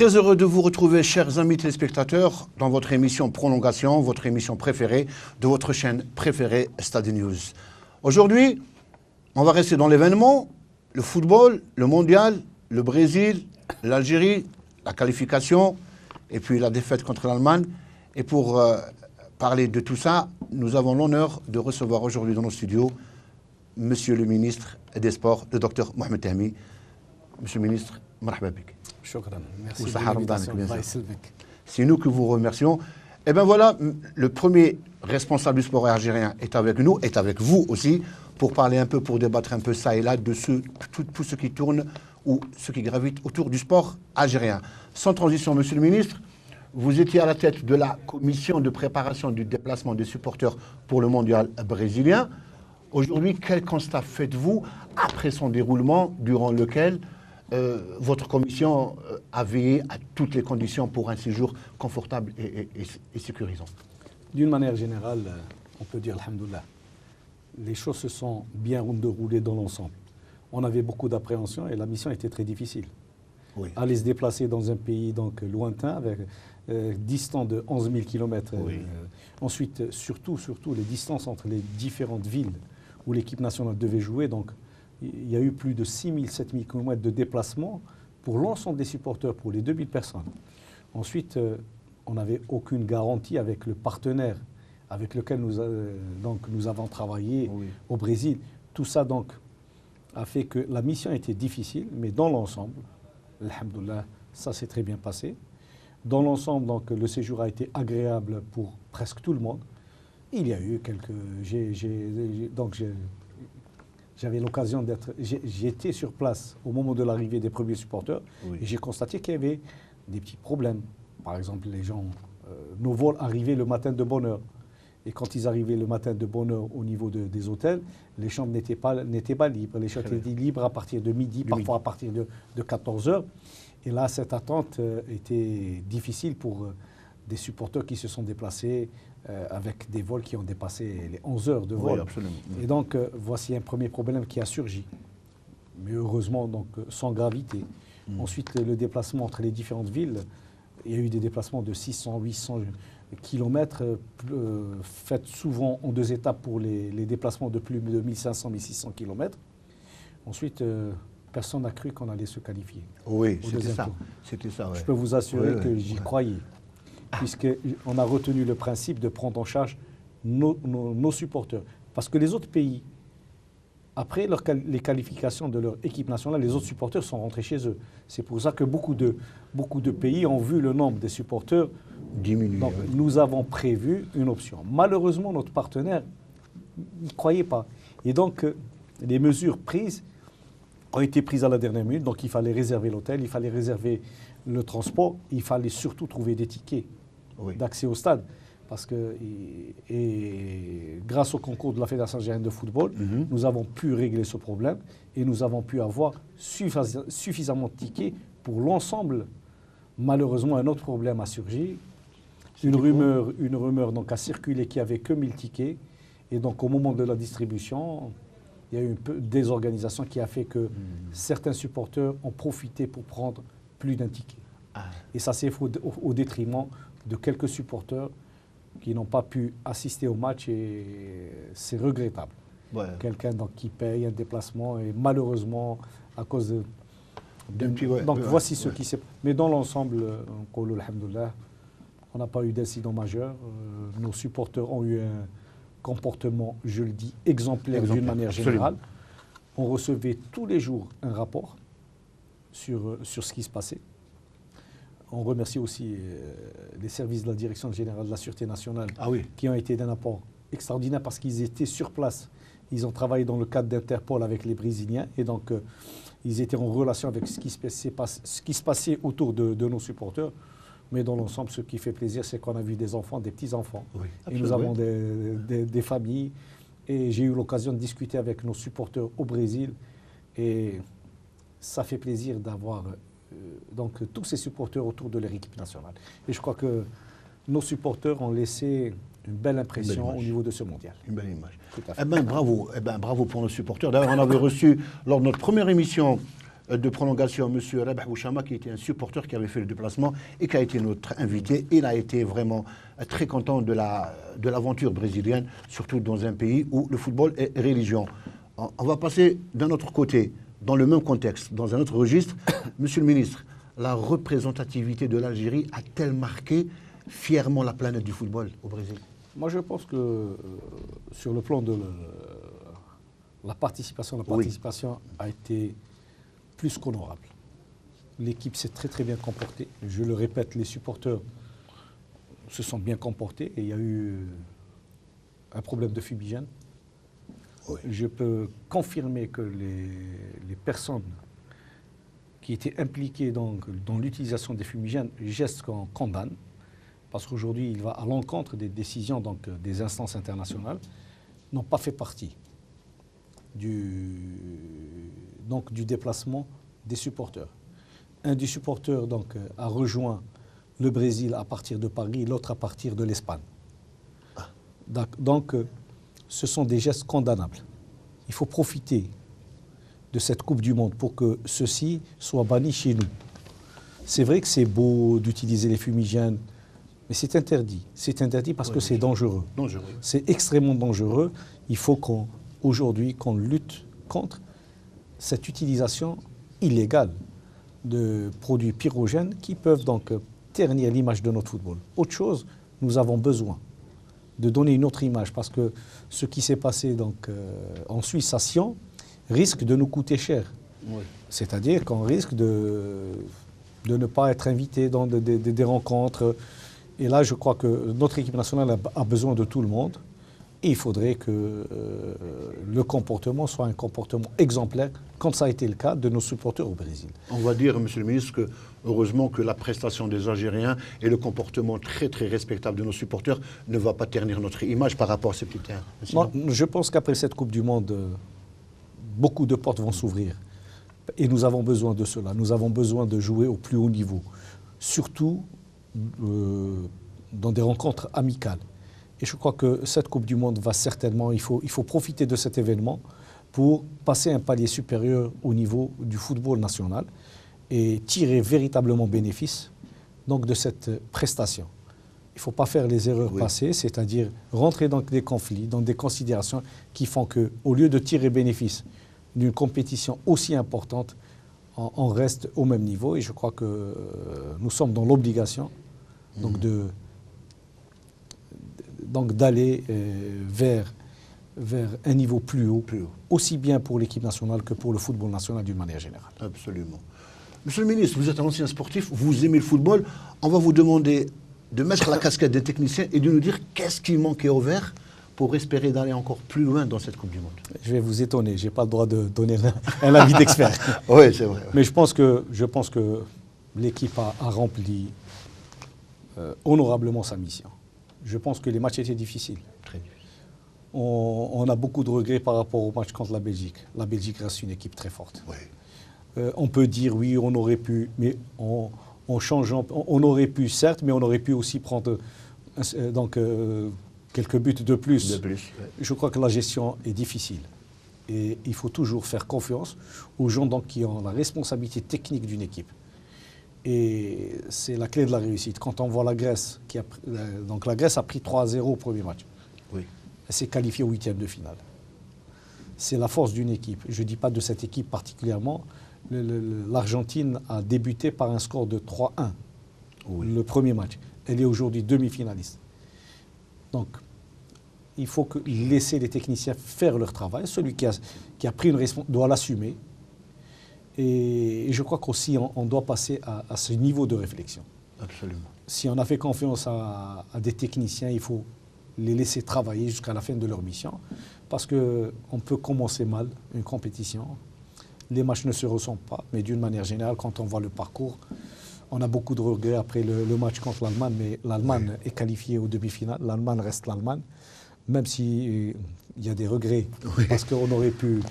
Très heureux de vous retrouver, chers amis téléspectateurs, dans votre émission Prolongation, votre émission préférée de votre chaîne préférée, Stade News. Aujourd'hui, on va rester dans l'événement, le football, le mondial, le Brésil, l'Algérie, la qualification, et puis la défaite contre l'Allemagne. Et pour parler de tout ça, nous avons l'honneur de recevoir aujourd'hui dans nos studios Monsieur le ministre des Sports, le docteur Mohamed Tahmi. Monsieur le ministre, marhaba bik. Shukran. Merci de l'invitation. C'est nous que vous remercions. Et bien voilà, le premier responsable du sport algérien est avec nous, est avec vous aussi, pour parler un peu, pour débattre un peu ça et là de tout ce qui tourne ou ce qui gravite autour du sport algérien. Sans transition, monsieur le ministre, vous étiez à la tête de la commission de préparation du déplacement des supporters pour le mondial brésilien. Aujourd'hui, quel constat faites-vous après son déroulement, durant lequel votre commission a veillé à toutes les conditions pour un séjour confortable et sécurisant? D'une manière générale, on peut dire alhamdoulilah, les choses se sont bien déroulées dans l'ensemble. On avait beaucoup d'appréhension et la mission était très difficile. Oui. Aller se déplacer dans un pays donc lointain, avec distant de 11 000 km. Oui. Ensuite, surtout les distances entre les différentes villes où l'équipe nationale devait jouer. Donc, il y a eu plus de 6 000, 7 000 km de déplacement pour l'ensemble des supporters, pour les 2000 personnes. Ensuite, on n'avait aucune garantie avec le partenaire avec lequel nous avons travaillé au Brésil. Tout ça donc a fait que la mission était difficile, mais dans l'ensemble, alhamdoulilah, ça s'est très bien passé. Dans l'ensemble, donc, le séjour a été agréable pour presque tout le monde. Il y a eu quelques... J'avais l'occasion d'être... J'étais sur place au moment de l'arrivée des premiers supporters et j'ai constaté qu'il y avait des petits problèmes. Par exemple, les gens... nos vols arrivaient le matin de bonne heure. Et quand ils arrivaient le matin de bonne heure au niveau des hôtels, les chambres n'étaient pas libres. Les chambres étaient libres à partir de midi, parfois à partir de 14 heures. Et là, cette attente était difficile pour des supporters qui se sont déplacés avec des vols qui ont dépassé les 11 heures de vol. Oui, absolument. Et donc, voici un premier problème qui a surgi. Mais heureusement, donc, sans gravité. Ensuite, le déplacement entre les différentes villes, il y a eu des déplacements de 600, 800 kilomètres, faits souvent en deux étapes pour les déplacements de plus de 1500, 1600 kilomètres. Ensuite, personne n'a cru qu'on allait se qualifier. Oui, c'était ça. Je peux vous assurer que j'y croyais, puisqu'on a retenu le principe de prendre en charge nos supporters. Parce que les autres pays, après les qualifications de leur équipe nationale, les autres supporters sont rentrés chez eux. C'est pour ça que beaucoup de pays ont vu le nombre des supporters diminuer. Donc, nous avons prévu une option. Malheureusement, notre partenaire n'y croyait pas. Et donc, les mesures prises ont été prises à la dernière minute. Donc, il fallait réserver l'hôtel, il fallait réserver le transport, il fallait surtout trouver des tickets d'accès au stade. Parce que, et grâce au concours de la Fédération algérienne de football, nous avons pu régler ce problème et nous avons pu avoir suffisamment de tickets pour l'ensemble. Malheureusement, un autre problème a surgi. Une rumeur donc, a circulé qu'il n'y avait que 1000 tickets. Et donc, au moment de la distribution, il y a eu une désorganisation qui a fait que certains supporters ont profité pour prendre plus d'un ticket. Et ça s'est fait au détriment de quelques supporters qui n'ont pas pu assister au match et c'est regrettable. Quelqu'un qui paye un déplacement et malheureusement, à cause de... Donc voici ce qui s'est... Mais dans l'ensemble, alhamdoulilah, on n'a pas eu d'incident majeur. Nos supporters ont eu un comportement, je le dis, exemplaire d'une manière générale. On recevait tous les jours un rapport sur ce qui se passait. On remercie aussi les services de la Direction générale de la Sûreté nationale qui ont été d'un apport extraordinaire parce qu'ils étaient sur place. Ils ont travaillé dans le cadre d'Interpol avec les Brésiliens et donc ils étaient en relation avec ce qui se passait autour de nos supporters. Mais dans l'ensemble, ce qui fait plaisir, c'est qu'on a vu des enfants, des petits-enfants. Et nous avons des familles. Et j'ai eu l'occasion de discuter avec nos supporters au Brésil. Et ça fait plaisir d'avoir donc tous ces supporters autour de leur équipe nationale. Et je crois que nos supporters ont laissé une belle impression au niveau de ce mondial. Une belle image. Bravo pour nos supporters. D'ailleurs, on avait reçu, lors de notre première émission, de prolongation, M. Rabah Bouchama, qui était un supporter qui avait fait le déplacement et qui a été notre invité. Il a été vraiment très content de l'aventure brésilienne, surtout dans un pays où le football est religion. On va passer d'un autre côté, dans le même contexte, dans un autre registre. Monsieur le ministre, la représentativité de l'Algérie a-t-elle marqué fièrement la planète du football au Brésil? Moi, je pense que sur le plan de la participation a été plus qu'honorable. L'équipe s'est très très bien comportée. Je le répète, les supporters se sont bien comportés et il y a eu un problème de fumigène. Oui. Je peux confirmer que les personnes qui étaient impliquées dans l'utilisation des fumigènes, geste qu'on condamne, parce qu'aujourd'hui il va à l'encontre des décisions des instances internationales, n'ont pas fait partie du déplacement des supporters. Un des supporters a rejoint le Brésil à partir de Paris, l'autre à partir de l'Espagne. Donc, ce sont des gestes condamnables. Il faut profiter de cette Coupe du Monde pour que ceci soit banni chez nous. C'est vrai que c'est beau d'utiliser les fumigènes, mais c'est interdit. C'est interdit parce que c'est dangereux. C'est extrêmement dangereux. Il faut qu'aujourd'hui, qu'on lutte contre cette utilisation illégale de produits pyrogènes qui peuvent donc ternir l'image de notre football. Autre chose, nous avons besoin de donner une autre image parce que ce qui s'est passé en Suisse à Sion risque de nous coûter cher. Oui. C'est-à-dire qu'on risque de ne pas être invité dans des rencontres. Et là, je crois que notre équipe nationale a besoin de tout le monde. Et il faudrait que le comportement soit un comportement exemplaire, comme ça a été le cas de nos supporters au Brésil. On va dire, Monsieur le ministre, que heureusement que la prestation des Algériens et le comportement très très respectable de nos supporters ne va pas ternir notre image par rapport à ces petits terres. Moi, je pense qu'après cette Coupe du Monde, beaucoup de portes vont s'ouvrir. Et nous avons besoin de cela. Nous avons besoin de jouer au plus haut niveau. Surtout dans des rencontres amicales. Et je crois que cette Coupe du Monde va certainement, il faut profiter de cet événement pour passer un palier supérieur au niveau du football national et tirer véritablement bénéfice de cette prestation. Il ne faut pas faire les erreurs passées, c'est-à-dire rentrer dans des conflits, dans des considérations qui font qu'au lieu de tirer bénéfice d'une compétition aussi importante, on reste au même niveau. Et je crois que nous sommes dans l'obligation d'aller vers un niveau plus haut, aussi bien pour l'équipe nationale que pour le football national d'une manière générale. Absolument. Monsieur le ministre, vous êtes un ancien sportif, vous aimez le football. On va vous demander de mettre la casquette des techniciens et de nous dire qu'est-ce qui manquait au vert pour espérer d'aller encore plus loin dans cette Coupe du Monde. Je vais vous étonner, je n'ai pas le droit de donner un avis d'expert. Oui, c'est vrai. Mais je pense que l'équipe a rempli honorablement sa mission. Je pense que les matchs étaient difficiles. Très difficiles. On a beaucoup de regrets par rapport au match contre la Belgique. La Belgique reste une équipe très forte. Oui. On peut dire oui, on aurait pu, mais on aurait pu certes, mais on aurait pu aussi prendre quelques buts de plus. Je crois que la gestion est difficile. Et il faut toujours faire confiance aux gens qui ont la responsabilité technique d'une équipe. Et c'est la clé de la réussite. Quand on voit la Grèce, la Grèce a pris 3-0 au premier match. Oui. Elle s'est qualifiée au 8e de finale. C'est la force d'une équipe. Je ne dis pas de cette équipe particulièrement. L'Argentine a débuté par un score de 3-1, le premier match. Elle est aujourd'hui demi-finaliste. Donc, il faut laisser les techniciens faire leur travail. Celui qui a pris une responsabilité doit l'assumer. Et je crois qu'aussi, on doit passer à ce niveau de réflexion. Absolument. Si on a fait confiance à des techniciens, il faut les laisser travailler jusqu'à la fin de leur mission. Parce qu'on peut commencer mal une compétition. Les matchs ne se ressemblent pas, mais d'une manière générale, quand on voit le parcours, on a beaucoup de regrets après le match contre l'Allemagne, mais l'Allemagne est qualifiée aux demi-finales. L'Allemagne reste l'Allemagne, même s'il y a des regrets, parce qu'on aurait pu,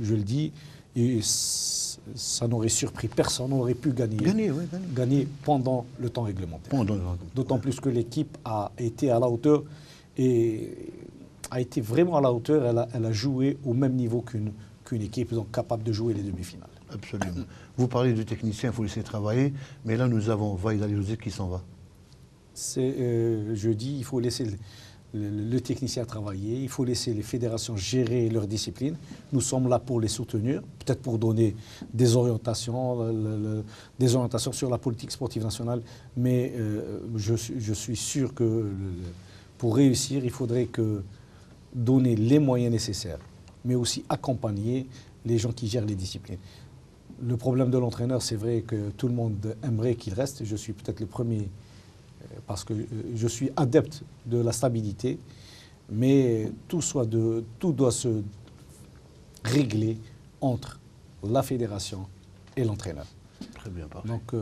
je le dis, et ça n'aurait surpris personne, on aurait pu gagner pendant le temps réglementaire. D'autant plus que l'équipe a été à la hauteur et a été vraiment à la hauteur, elle a joué au même niveau qu'une équipe donc capable de jouer les demi-finales. Absolument. Vous parlez du technicien, il faut laisser travailler, mais là nous avons Vaïd Ali qui s'en va. Je dis, il faut laisser le technicien travailler, il faut laisser les fédérations gérer leur discipline. Nous sommes là pour les soutenir, peut-être pour donner des orientations sur la politique sportive nationale, mais je suis sûr que pour réussir, il faudrait donner les moyens nécessaires, mais aussi accompagner les gens qui gèrent les disciplines. Le problème de l'entraîneur, c'est vrai que tout le monde aimerait qu'il reste. Je suis peut-être le premier parce que je suis adepte de la stabilité, mais tout doit se régler entre la fédération et l'entraîneur. Très bien, parfait. Donc,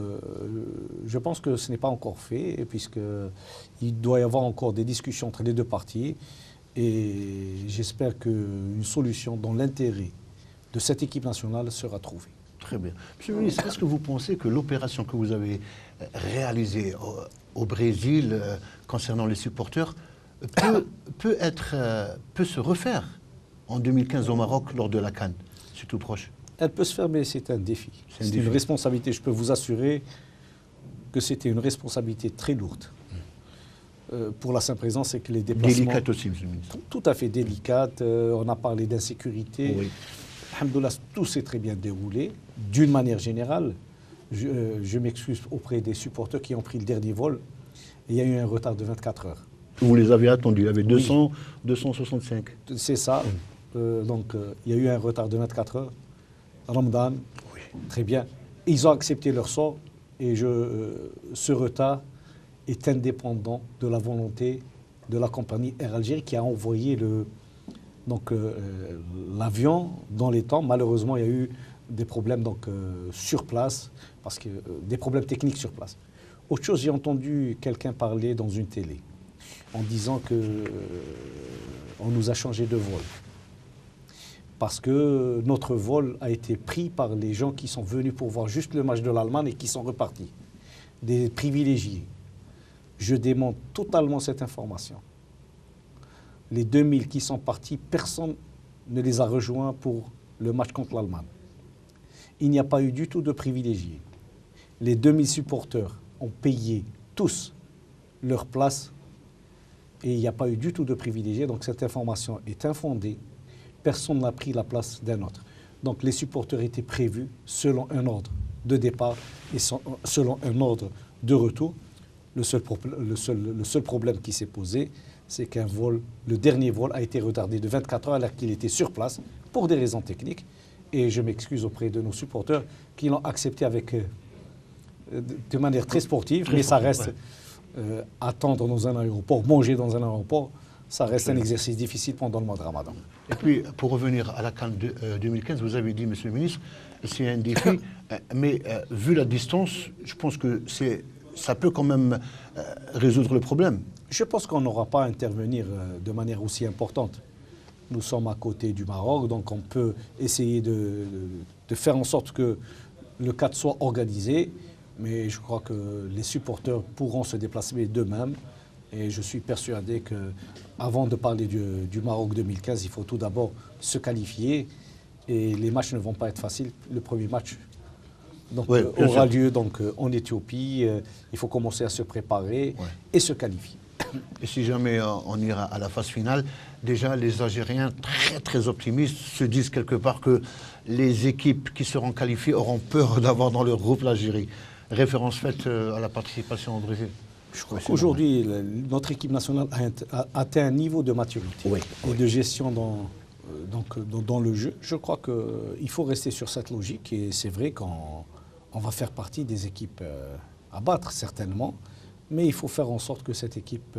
je pense que ce n'est pas encore fait, puisqu'il doit y avoir encore des discussions entre les deux parties, et j'espère qu'une solution dans l'intérêt de cette équipe nationale sera trouvée. Très bien. Monsieur le ministre, est-ce que vous pensez que l'opération que vous avez réalisée au Brésil concernant les supporters peut se refaire en 2015 au Maroc lors de la CAN? C'est tout proche. Elle peut se faire, mais c'est un défi. C'est une responsabilité. Je peux vous assurer que c'était une responsabilité très lourde. Pour la simple raison, c'est que les déplacements... Délicate aussi, monsieur le ministre. Tout à fait délicate. On a parlé d'insécurité. Oui. Alhamdoulilah, tout s'est très bien déroulé. D'une manière générale, je m'excuse auprès des supporters qui ont pris le dernier vol. Et il y a eu un retard de 24 heures. Vous les avez attendus, il y avait 265. C'est ça. Donc, il y a eu un retard de 24 heures. Ramadan, oui. Très bien. Ils ont accepté leur sort et ce retard est indépendant de la volonté de la compagnie Air Algérie qui a envoyé l'avion dans les temps. Malheureusement, il y a eu des problèmes sur place, parce que des problèmes techniques sur place. Autre chose, j'ai entendu quelqu'un parler dans une télé en disant qu'on nous a changé de vol. Parce que notre vol a été pris par les gens qui sont venus pour voir juste le match de l'Allemagne et qui sont repartis. Des privilégiés. Je démente totalement cette information. Les 2000 qui sont partis, personne ne les a rejoints pour le match contre l'Allemagne. Il n'y a pas eu du tout de privilégiés. Les 2000 supporters ont payé tous leur place et il n'y a pas eu du tout de privilégiés. Donc cette information est infondée. Personne n'a pris la place d'un autre. Donc les supporters étaient prévus selon un ordre de départ et selon un ordre de retour. Le seul problème qui s'est posé, c'est le dernier vol a été retardé de 24 heures alors qu'il était sur place pour des raisons techniques. Et je m'excuse auprès de nos supporters qui l'ont accepté de manière très sportive, mais ça reste attendre dans un aéroport, manger dans un aéroport, ça reste un exercice difficile pendant le mois de Ramadan. Et puis, pour revenir à la CAN 2015, vous avez dit, monsieur le ministre, c'est un défi, mais vu la distance, je pense que ça peut quand même résoudre le problème. Je pense qu'on n'aura pas à intervenir de manière aussi importante. Nous sommes à côté du Maroc, donc on peut essayer de faire en sorte que le cadre soit organisé, mais je crois que les supporters pourront se déplacer d'eux-mêmes. Et je suis persuadé qu'avant de parler du Maroc 2015, il faut tout d'abord se qualifier. Et les matchs ne vont pas être faciles. Le premier match aura lieu en Éthiopie. Il faut commencer à se préparer et se qualifier. Et si jamais on ira à la phase finale, déjà les Algériens très très optimistes se disent quelque part que les équipes qui seront qualifiées auront peur d'avoir dans leur groupe l'Algérie. Référence faite à la participation au Brésil. Je crois qu'aujourd'hui, notre équipe nationale a atteint un niveau de maturité et de gestion dans le jeu. Je crois qu'il faut rester sur cette logique et c'est vrai qu'on va faire partie des équipes à battre, certainement. Mais il faut faire en sorte que cette équipe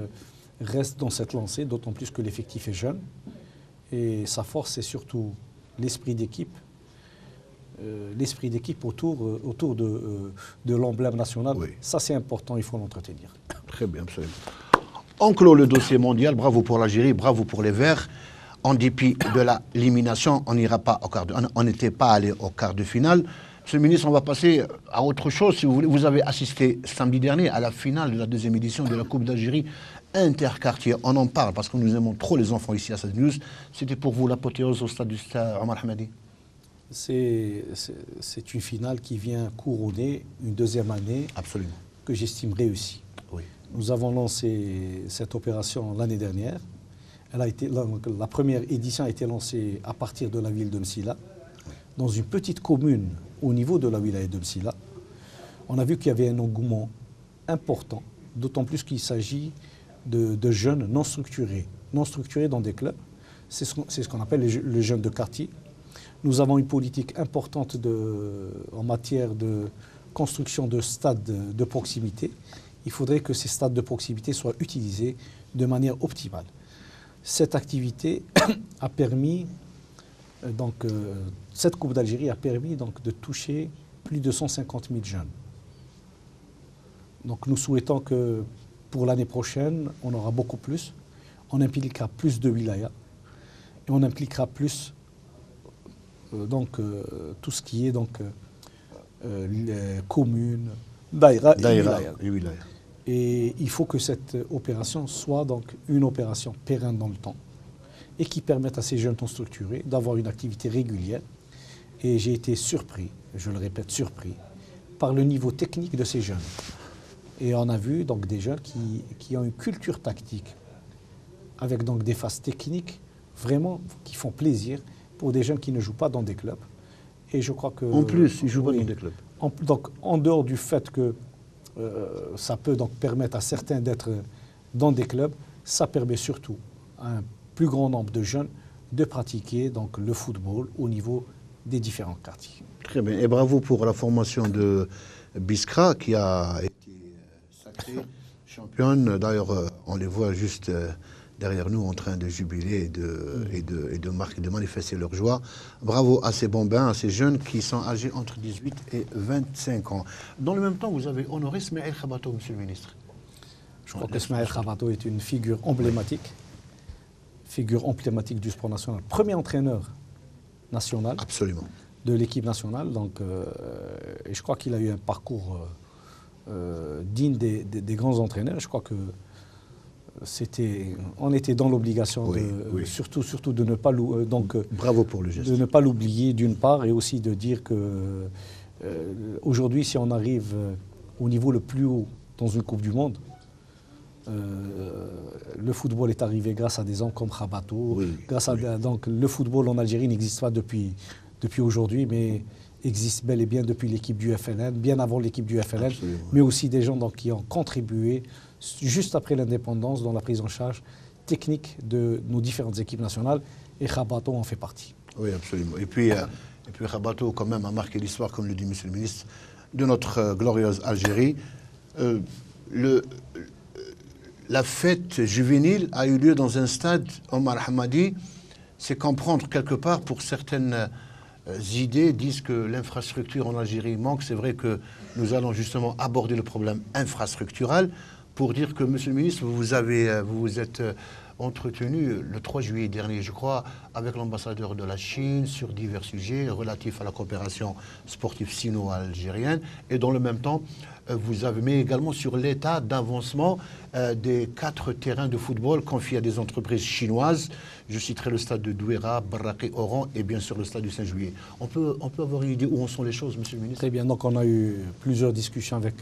reste dans cette lancée, d'autant plus que l'effectif est jeune. Et sa force, c'est surtout l'esprit d'équipe. L'esprit d'équipe autour de l'emblème national. Oui. Ça, c'est important, il faut l'entretenir. Très bien, absolument. On clôt le dossier mondial. Bravo pour l'Algérie, bravo pour les Verts. En dépit de l'élimination, on n'était pas allé au quart de finale. Monsieur le ministre, on va passer à autre chose. Si vous voulez, vous avez assisté samedi dernier à la finale de la deuxième édition de la Coupe d'Algérie interquartier. On en parle parce que nous aimons trop les enfants ici à cette news. C'était pour vous l'apothéose au stade du Stade Omar Hamadi? c'est une finale qui vient couronner une deuxième année Absolument. que j'estime réussie. Oui. Nous avons lancé cette opération l'année dernière. La première édition a été lancée à partir de la ville de Msila, dans une petite commune au niveau de la wilaya de Msila. On a vu qu'il y avait un engouement important, d'autant plus qu'il s'agit de jeunes non structurés dans des clubs. C'est ce qu'on appelle les jeunes de quartier. Nous avons une politique importante en matière de construction de stades de proximité. Il faudrait que ces stades de proximité soient utilisés de manière optimale. Cette activité a permis, cette Coupe d'Algérie a permis de toucher plus de 150 000 jeunes. Donc nous souhaitons que pour l'année prochaine, on aura beaucoup plus. On impliquera plus de wilayas et on impliquera plus tout ce qui est les communes, daïra et wilaya. Et il faut que cette opération soit une opération pérenne dans le temps et qui permette à ces jeunes non structurés d'avoir une activité régulière. Et j'ai été surpris, je le répète, surpris par le niveau technique de ces jeunes. Et on a vu des jeunes qui ont une culture tactique avec des phases techniques vraiment qui font plaisir pour des jeunes qui ne jouent pas dans des clubs. Et je crois que... En plus, ils ne jouent pas dans des clubs. En dehors du fait que ça peut permettre à certains d'être dans des clubs, ça permet surtout à un plus grand nombre de jeunes de pratiquer le football au niveau des différents quartiers. Très bien. Et bravo pour la formation de Biskra qui a été sacrée championne. D'ailleurs, on les voit juste derrière nous en train de jubiler et de manifester leur joie. Bravo à ces bambins, à ces jeunes qui sont âgés entre 18 et 25 ans. Dans le même temps, vous avez honoré Smaïl Khabato, monsieur le ministre. Je crois que Smaïl Khabato est une figure emblématique du sport national. Premier entraîneur national. Absolument. De l'équipe nationale. Et je crois qu'il a eu un parcours digne des grands entraîneurs. Je crois que on était dans l'obligation surtout de ne pas bravo pour le geste. De ne pas l'oublier d'une part et aussi de dire que aujourd'hui si on arrive au niveau le plus haut dans une Coupe du Monde, le football est arrivé grâce à des hommes comme Khabato. Le football en Algérie n'existe pas depuis aujourd'hui, mais existe bel et bien depuis l'équipe du FLN, bien avant l'équipe du FLN, absolument, mais aussi des gens qui ont contribué juste après l'indépendance dans la prise en charge technique de nos différentes équipes nationales, et Khabato en fait partie. Oui, absolument. Et puis Khabato quand même a marqué l'histoire, comme le dit monsieur le ministre, de notre glorieuse Algérie. La fête juvénile a eu lieu dans un stade, Omar Hamadi. C'est comprendre quelque part pour certaines idées disent que l'infrastructure en Algérie manque. C'est vrai que nous allons justement aborder le problème infrastructural pour dire que, monsieur le ministre, vous vous êtes entretenu le 3 juillet dernier, je crois, avec l'ambassadeur de la Chine sur divers sujets relatifs à la coopération sportive sino-algérienne. Et dans le même temps, vous avez mis également sur l'état d'avancement des 4 terrains de football confiés à des entreprises chinoises. Je citerai le stade de Douéra, Barraqué, Oran et bien sûr le stade du 5 juillet. On peut avoir une idée où en sont les choses, monsieur le ministre? Très bien. Donc on a eu plusieurs discussions avec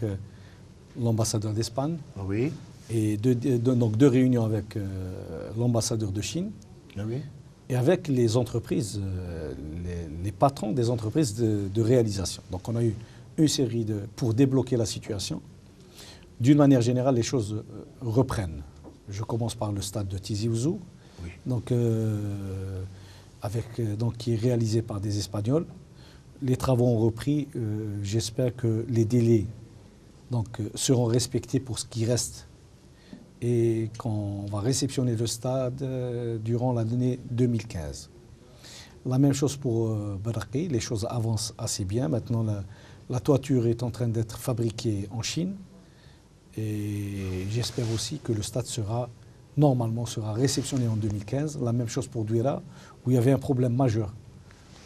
l'ambassadeur d'Espagne. Oui. Et deux réunions avec l'ambassadeur de Chine. Oui. Et avec les entreprises, les patrons des entreprises de réalisation. Donc on a eu une série pour débloquer la situation. D'une manière générale, les choses reprennent. Je commence par le stade de Tizi Ouzou, oui, qui est réalisé par des Espagnols. Les travaux ont repris. J'espère que les délais seront respectés pour ce qui reste et qu'on va réceptionner le stade durant l'année 2015. La même chose pour Barraqué, les choses avancent assez bien. Maintenant, la toiture est en train d'être fabriquée en Chine et j'espère aussi que le stade sera réceptionné en 2015. La même chose pour Douéra, où il y avait un problème majeur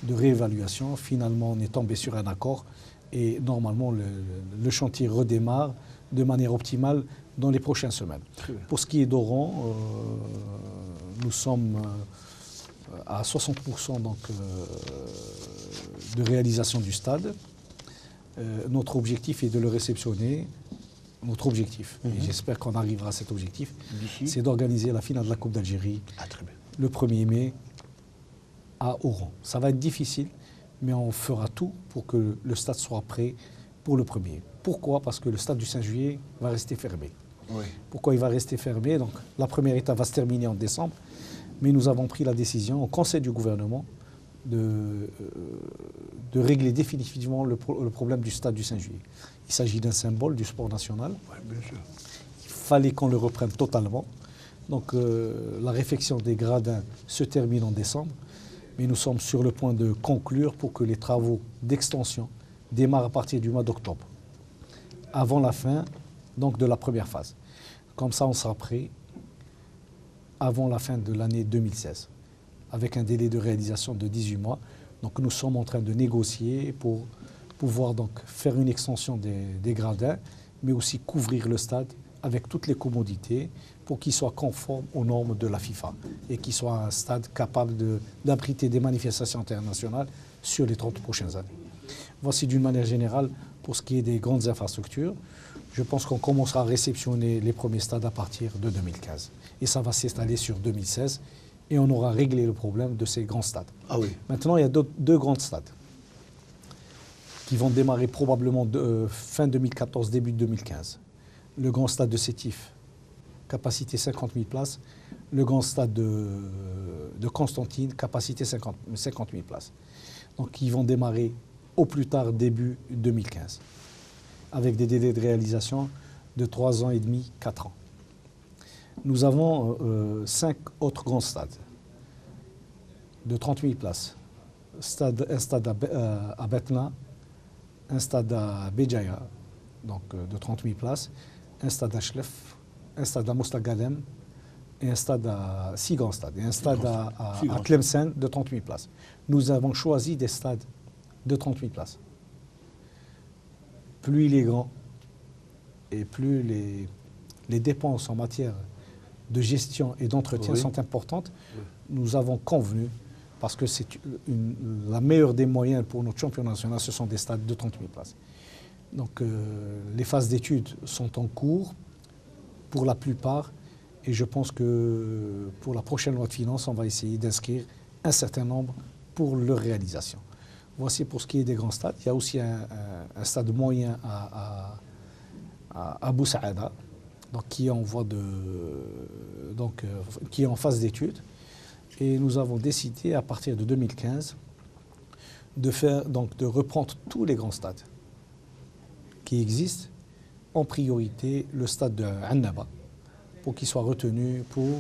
de réévaluation. Finalement, on est tombé sur un accord et normalement, le chantier redémarre de manière optimale dans les prochaines semaines. Pour ce qui est d'Oran, nous sommes à 60% de réalisation du stade. Notre objectif est de le réceptionner. Notre objectif, et j'espère qu'on arrivera à cet objectif, c'est d'organiser la finale de la Coupe d'Algérie le 1er mai à Oran. Ça va être difficile, mais on fera tout pour que le stade soit prêt pour le 1er mai. Pourquoi? Parce que le stade du 5 juillet va rester fermé. Oui. Pourquoi il va rester fermé? Donc, la première étape va se terminer en décembre, mais nous avons pris la décision au Conseil du gouvernement de régler définitivement le problème du stade du 5 juillet. Il s'agit d'un symbole du sport national. Oui, bien sûr. Il fallait qu'on le reprenne totalement. Donc la réfection des gradins se termine en décembre, mais nous sommes sur le point de conclure pour que les travaux d'extension démarrent à partir du mois d'octobre, avant la fin donc, de la première phase. Comme ça, on sera prêt avant la fin de l'année 2016, avec un délai de réalisation de 18 mois. Donc nous sommes en train de négocier pour pouvoir donc faire une extension des gradins, mais aussi couvrir le stade avec toutes les commodités pour qu'il soit conforme aux normes de la FIFA et qu'il soit un stade capable d'abriter des manifestations internationales sur les 30 prochaines années. Voici d'une manière générale pour ce qui est des grandes infrastructures. Je pense qu'on commencera à réceptionner les premiers stades à partir de 2015. Et ça va s'installer sur 2016 et on aura réglé le problème de ces grands stades. Ah oui. Maintenant, il y a deux grands stades qui vont démarrer probablement fin 2014, début 2015. Le grand stade de Sétif, capacité 50 000 places. Le grand stade de Constantine, capacité 50 000 places. Donc ils vont démarrer au plus tard début 2015, avec des délais de réalisation de 3 ans et demi, 4 ans. Nous avons 5 autres grands stades de 30 000 places. Un stade à Betna, un stade à Béjaïa, donc de 30 000 places, un stade à Chlef, un stade à Mostagadem, et un stade à 6 grands stades, et un stade à Tlemcen de 30 000 places. Nous avons choisi des stades de 30 000 places. Plus il est grand, et plus les dépenses en matière de gestion et d'entretien sont importantes, nous avons convenu, parce que c'est la meilleure des moyens pour notre championnat national, ce sont des stades de 30 000 places. Donc les phases d'études sont en cours pour la plupart, et je pense que pour la prochaine loi de finances, on va essayer d'inscrire un certain nombre pour leur réalisation. Voici pour ce qui est des grands stades. Il y a aussi un stade moyen à Abu Saada, donc qui est en voie qui est en phase d'étude. Et nous avons décidé à partir de 2015 de reprendre tous les grands stades qui existent, en priorité le stade de Annaba, pour qu'il soit retenu pour,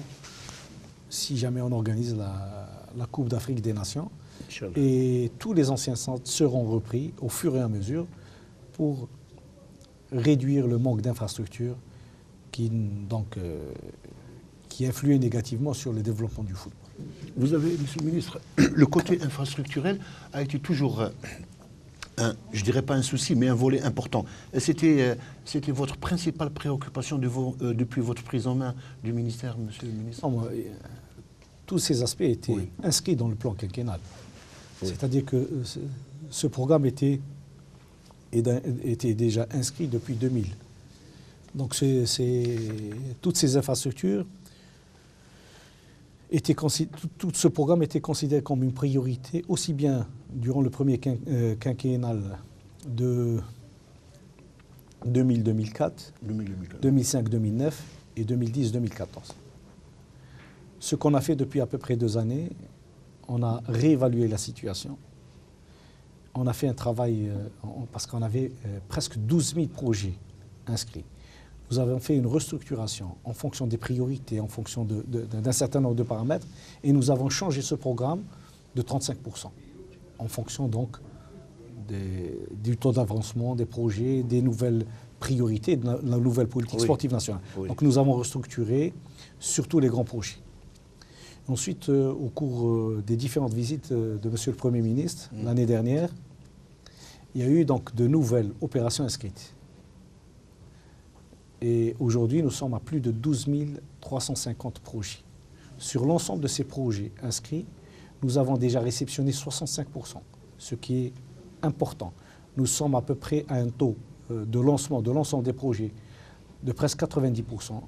si jamais on organise la Coupe d'Afrique des Nations. Et tous les anciens centres seront repris au fur et à mesure pour réduire le manque d'infrastructures qui influait négativement sur le développement du football. Vous avez, Monsieur le Ministre, le côté infrastructurel a été toujours, je ne dirais pas un souci, mais un volet important. C'était votre principale préoccupation depuis votre prise en main du ministère, Monsieur le Ministre? Tous ces aspects étaient inscrits dans le plan quinquennal. C'est-à-dire que ce programme était déjà inscrit depuis 2000. Donc toutes ces infrastructures, tout ce programme était considéré comme une priorité, aussi bien durant le premier quinquennal de 2000-2004, 2005-2009 et 2010-2014. Ce qu'on a fait depuis à peu près 2 années, on a réévalué la situation. On a fait un travail, parce qu'on avait presque 12 000 projets inscrits. Nous avons fait une restructuration en fonction des priorités, en fonction d'un certain nombre de paramètres, et nous avons changé ce programme de 35%, en fonction donc du taux d'avancement des projets, des nouvelles priorités, de la nouvelle politique sportive nationale. Donc nous avons restructuré surtout les grands projets. Ensuite, au cours des différentes visites de Monsieur le Premier ministre l'année dernière, il y a eu donc de nouvelles opérations inscrites. Et aujourd'hui, nous sommes à plus de 12 350 projets. Sur l'ensemble de ces projets inscrits, nous avons déjà réceptionné 65%. ce qui est important. Nous sommes à peu près à un taux de lancement de l'ensemble des projets de presque 90%.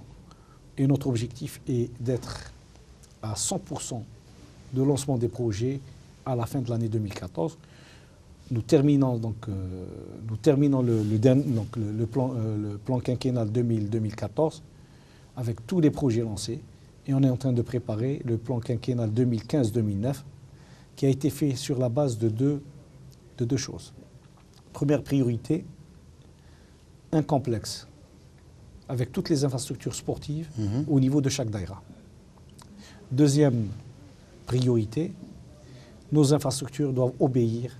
Et notre objectif est d'être à 100% de lancement des projets à la fin de l'année 2014. Nous terminons le plan quinquennal 2000-2014 avec tous les projets lancés. Et on est en train de préparer le plan quinquennal 2015-2009 qui a été fait sur la base de deux choses. Première priorité, un complexe avec toutes les infrastructures sportives au niveau de chaque daïra. Deuxième priorité, nos infrastructures doivent obéir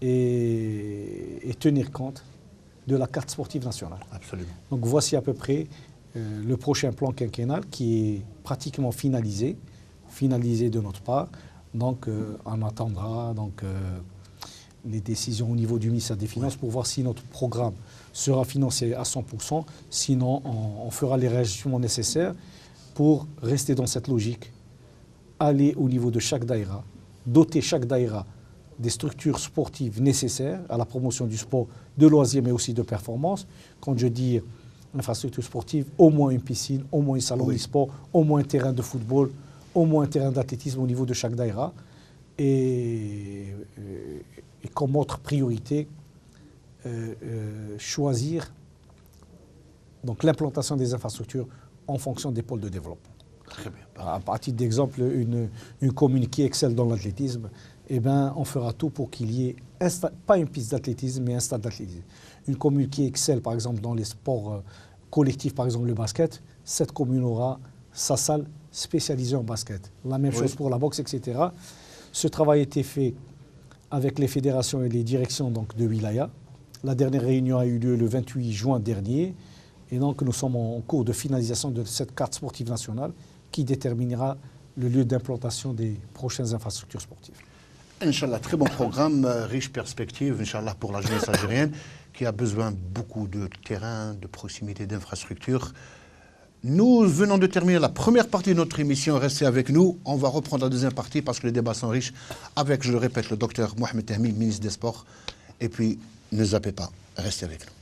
et tenir compte de la carte sportive nationale. Absolument. Donc voici à peu près le prochain plan quinquennal qui est pratiquement finalisé de notre part. Donc on attendra les décisions au niveau du ministère des Finances pour voir si notre programme sera financé à 100%. Sinon, on fera les réajustements nécessaires pour rester dans cette logique, aller au niveau de chaque daïra, doter chaque daïra des structures sportives nécessaires à la promotion du sport, de loisirs mais aussi de performance. Quand je dis infrastructure sportive, au moins une piscine, au moins un salon de sport, au moins un terrain de football, au moins un terrain d'athlétisme au niveau de chaque daïra. Et comme autre priorité, choisir donc l'implantation des infrastructures en fonction des pôles de développement. Très bien. À titre d'exemple, une commune qui excelle dans l'athlétisme, eh ben, on fera tout pour qu'il y ait, pas une piste d'athlétisme, mais un stade d'athlétisme. Une commune qui excelle, par exemple, dans les sports collectifs, par exemple le basket, cette commune aura sa salle spécialisée en basket. La même chose pour la boxe, etc. Ce travail a été fait avec les fédérations et les directions de Wilaya. La dernière réunion a eu lieu le 28 juin dernier. Et donc, nous sommes en cours de finalisation de cette carte sportive nationale qui déterminera le lieu d'implantation des prochaines infrastructures sportives. Inch'Allah, très bon programme, riche perspective, Inch'Allah, pour la jeunesse algérienne qui a besoin beaucoup de terrain, de proximité, d'infrastructures. Nous venons de terminer la première partie de notre émission. Restez avec nous. On va reprendre la deuxième partie parce que les débats sont riches avec, je le répète, le docteur Mohamed Tahmi, ministre des Sports. Et puis, ne zappez pas. Restez avec nous.